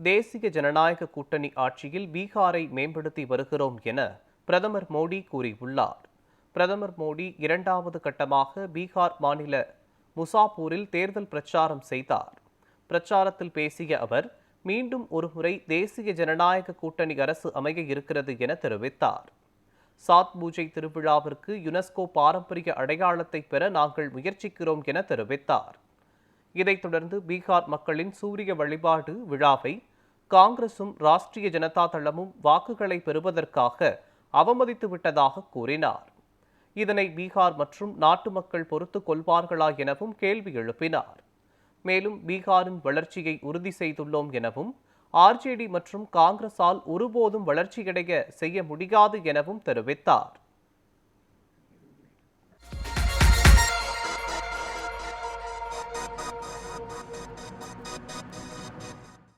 தேசிய ஜனநாயக கூட்டணி ஆட்சியில் பீகாரை மேம்படுத்தி வருகிறோம் என பிரதமர் மோடி கூறியுள்ளார். பிரதமர் மோடி இரண்டாவது கட்டமாக பீகார் மாநில முசாபூரில் தேர்தல் பிரச்சாரம் செய்தார். பிரச்சாரத்தில் பேசிய அவர், மீண்டும் ஒருமுறை தேசிய ஜனநாயக கூட்டணி அரசு அமைய இருக்கிறது என தெரிவித்தார். சாத் பூஜை திருவிழாவிற்கு யுனெஸ்கோ பாரம்பரிய அடையாளத்தை பெற நாங்கள் முயற்சிக்கிறோம் என தெரிவித்தார். இதைத் தொடர்ந்து பீகார் மக்களின் சூரிய வழிபாடு விழாவை காங்கிரசும் ராஷ்டிரிய ஜனதா தளமும் வாக்குகளை பெறுவதற்காக அவமதித்து விட்டதாக கூறினார். இதனை பீகார் மற்றும் நாட்டு மக்கள் பொறுத்துக் கொள்வார்களா எனவும் கேள்வி எழுப்பினார். மேலும் பீகாரின் வளர்ச்சியை உறுதி செய்துள்ளோம் எனவும் ஆர்ஜேடி மற்றும் காங்கிரஸால் ஒருபோதும் வளர்ச்சியடைய செய்ய முடியாது எனவும் தெரிவித்தார்.